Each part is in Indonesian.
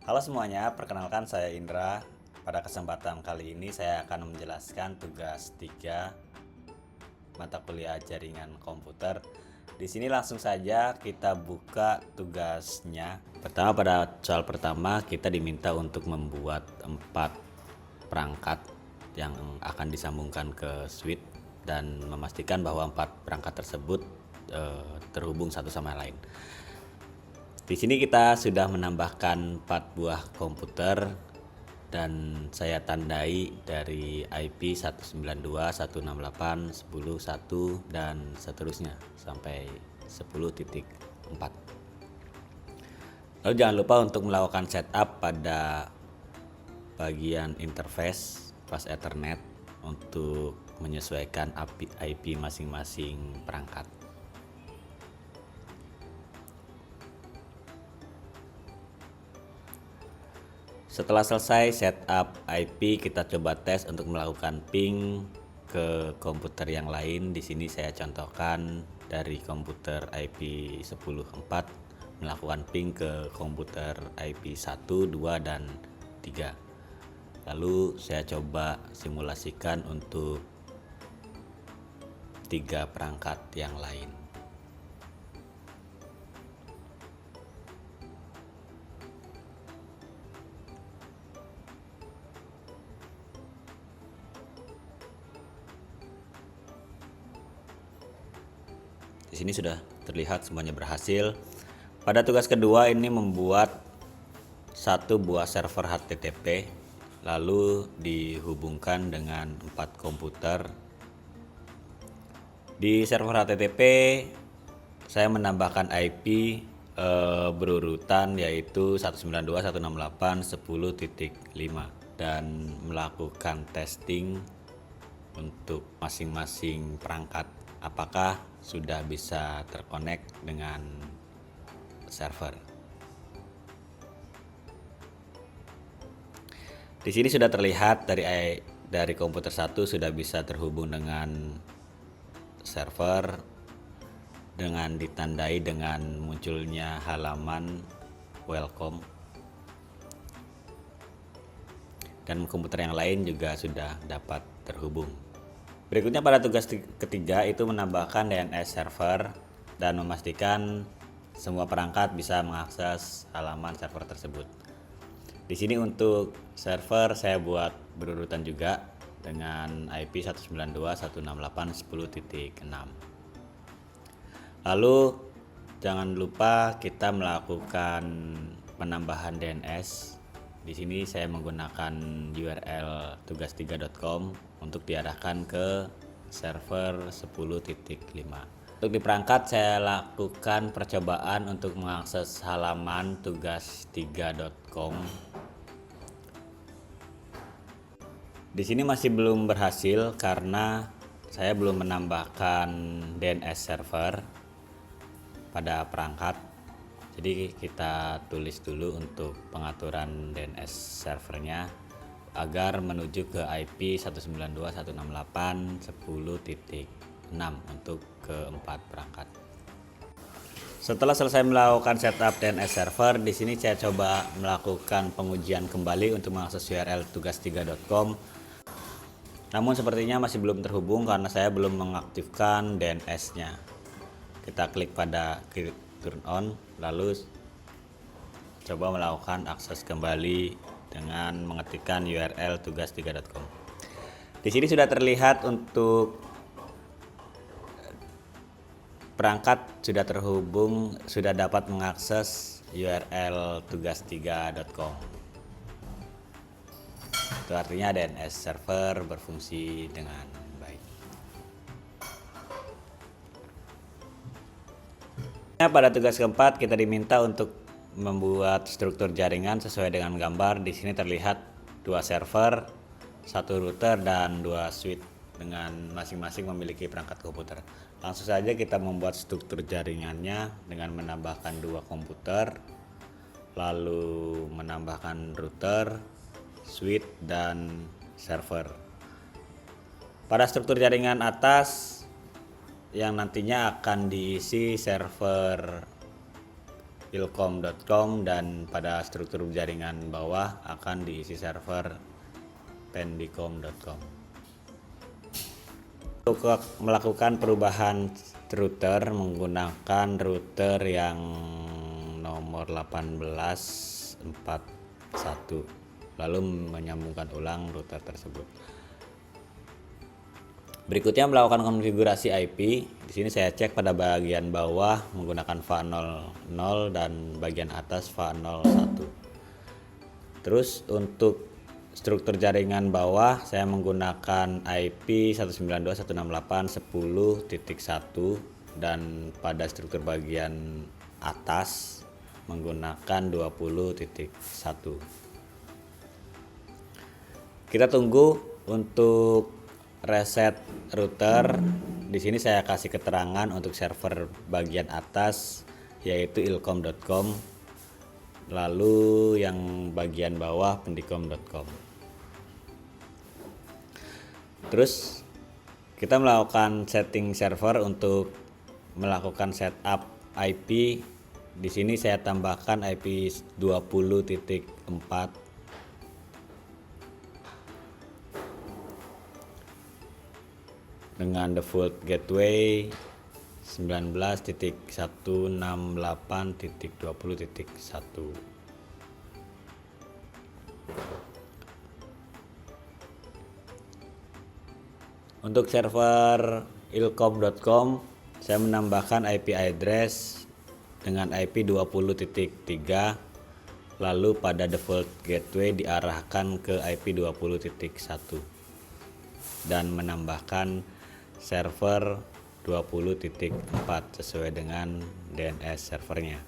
Halo semuanya, perkenalkan saya Indra. Pada kesempatan kali ini saya akan menjelaskan tugas 3 mata kuliah jaringan komputer. Di sini langsung saja kita buka tugasnya. Pertama, pada soal pertama kita diminta untuk membuat 4 perangkat yang akan disambungkan ke switch dan memastikan bahwa 4 perangkat tersebut terhubung satu sama lain. Di sini kita sudah menambahkan 4 buah komputer dan saya tandai dari IP 192, 168, 10, 1 dan seterusnya sampai 10.4. Lalu jangan lupa untuk melakukan setup pada bagian interface pas Ethernet untuk menyesuaikan IP masing-masing perangkat. Setelah selesai setup IP, kita coba tes untuk melakukan ping ke komputer yang lain. Di sini saya contohkan dari komputer IP 10.4 melakukan ping ke komputer IP 1, 2 dan 3. Lalu saya coba simulasikan untuk 3 perangkat yang lain. Di sini sudah terlihat semuanya berhasil. Pada tugas kedua ini membuat 1 buah server HTTP lalu dihubungkan dengan 4 komputer. Di server HTTP saya menambahkan IP berurutan yaitu 192.168.10.5 dan melakukan testing untuk masing-masing perangkat apakah sudah bisa terkonek dengan server. Di sini sudah terlihat dari komputer 1 sudah bisa terhubung dengan server dengan ditandai dengan munculnya halaman welcome. Dan komputer yang lain juga sudah dapat terhubung. Berikutnya pada tugas ketiga itu menambahkan DNS server dan memastikan semua perangkat bisa mengakses halaman server tersebut. Di sini untuk server saya buat berurutan juga dengan IP 192.168.10.6. Lalu jangan lupa kita melakukan penambahan DNS. Di sini saya menggunakan URL tugas3.com untuk diarahkan ke server 10.5. Untuk di perangkat saya lakukan percobaan untuk mengakses halaman tugas3.com. Di sini masih belum berhasil karena saya belum menambahkan DNS server pada perangkat. Jadi kita tulis dulu untuk pengaturan DNS servernya agar menuju ke IP 192.168.10.6 untuk keempat perangkat. Setelah selesai melakukan setup DNS server, di sini saya coba melakukan pengujian kembali untuk mengakses URL tugas3.com. Namun sepertinya masih belum terhubung karena saya belum mengaktifkan DNS-nya. Kita klik pada turn on, lalu coba melakukan akses kembali dengan mengetikkan URL tugas3.com. Di sini sudah terlihat untuk perangkat sudah terhubung, sudah dapat mengakses URL tugas3.com. Itu artinya DNS server berfungsi dengan baik. Pada tugas keempat kita diminta untuk membuat struktur jaringan sesuai dengan gambar. Di sini terlihat 2 server, 1 router dan 2 switch dengan masing-masing memiliki perangkat komputer. Langsung saja kita membuat struktur jaringannya dengan menambahkan 2 komputer, lalu menambahkan router, switch dan server. Pada struktur jaringan atas yang nantinya akan diisi server ilkom.com, dan pada struktur jaringan bawah akan diisi server pendicom.com. Untuk melakukan perubahan router menggunakan router yang nomor 1841, lalu menyambungkan ulang router tersebut. Berikutnya melakukan konfigurasi IP. Di sini saya cek pada bagian bawah menggunakan VA00 dan bagian atas VA01. Terus untuk struktur jaringan bawah saya menggunakan IP 192.168.10.1 dan pada struktur bagian atas menggunakan 20.1. Kita tunggu untuk reset router. Di sini saya kasih keterangan untuk server bagian atas yaitu ilkom.com, lalu yang bagian bawah pendicom.com. Terus kita melakukan setting server untuk melakukan setup IP. Di sini saya tambahkan IP 20.4 dengan default gateway 19.168.20.1. Untuk server ilkom.com saya menambahkan IP address dengan IP 20.3, lalu pada default gateway diarahkan ke IP 20.1 dan menambahkan server 20.4 sesuai dengan DNS servernya.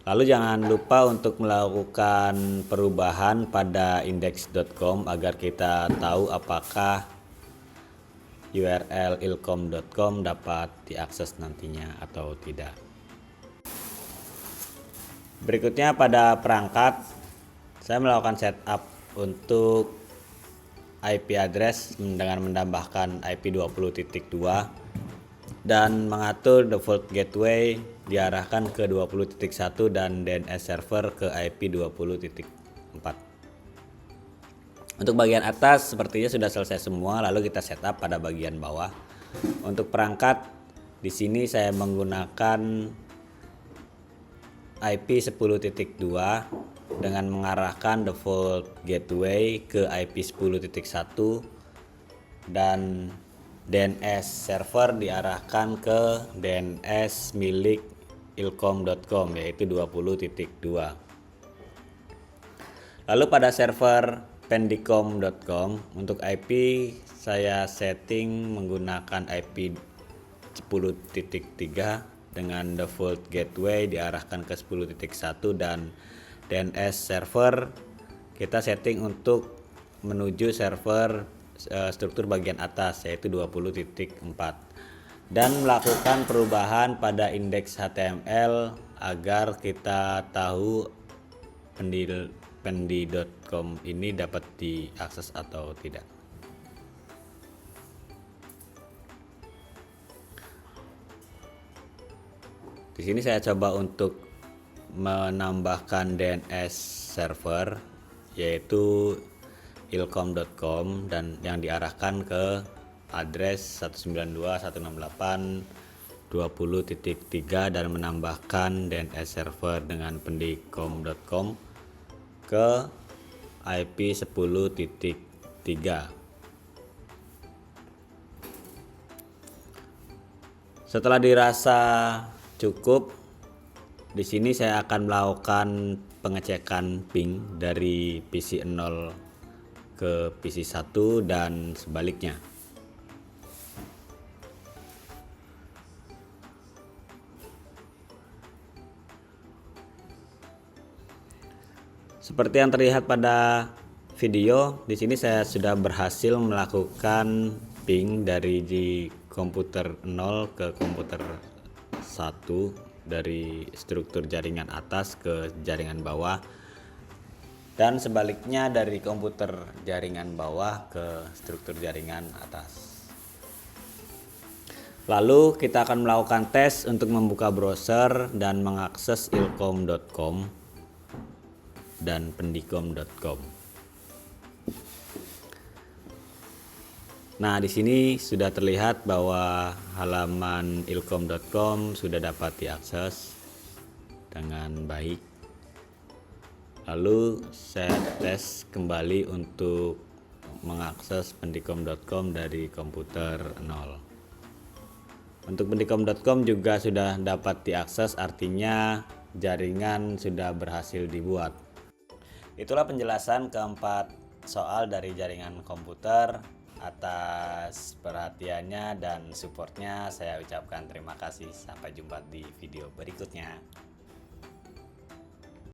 Lalu jangan lupa untuk melakukan perubahan pada index.com agar kita tahu apakah URL ilkom.com dapat diakses nantinya atau tidak. Berikutnya pada perangkat saya melakukan setup untuk IP address dengan menambahkan IP 20.2 dan mengatur default gateway diarahkan ke 20.1 dan DNS server ke IP 20.4. Untuk bagian atas sepertinya sudah selesai semua, lalu kita setup pada bagian bawah. Untuk perangkat di sini saya menggunakan IP 10.2 dengan mengarahkan default gateway ke IP 10.1 dan DNS server diarahkan ke DNS milik ilkom.com yaitu 20.2. Lalu pada server pendicom.com untuk IP saya setting menggunakan IP 10.3 dengan default gateway diarahkan ke 10.1 dan DNS server kita setting untuk menuju server struktur bagian atas yaitu 20.4 dan melakukan perubahan pada indeks HTML agar kita tahu pendi.com ini dapat diakses atau tidak. Di sini saya coba untuk menambahkan DNS server yaitu ilkom.com dan yang diarahkan ke address 192.168.20.3 dan menambahkan DNS server dengan pendicom.com ke IP 10.3. Setelah dirasa cukup, di sini saya akan melakukan pengecekan ping dari PC 0 ke PC 1 dan sebaliknya. Seperti yang terlihat pada video, di sini saya sudah berhasil melakukan ping dari di komputer 0 ke komputer 1 dari struktur jaringan atas ke jaringan bawah dan sebaliknya dari komputer jaringan bawah ke struktur jaringan atas. Lalu kita akan melakukan tes untuk membuka browser dan mengakses ilkom.com dan pendikom.com. Nah, di sini sudah terlihat bahwa halaman ilkom.com sudah dapat diakses dengan baik. Lalu saya tes kembali untuk mengakses pendikom.com dari komputer 0. Untuk pendikom.com juga sudah dapat diakses, artinya jaringan sudah berhasil dibuat. Itulah penjelasan keempat soal dari jaringan komputer. Atas perhatiannya dan supportnya saya ucapkan terima kasih. Sampai jumpa di video berikutnya.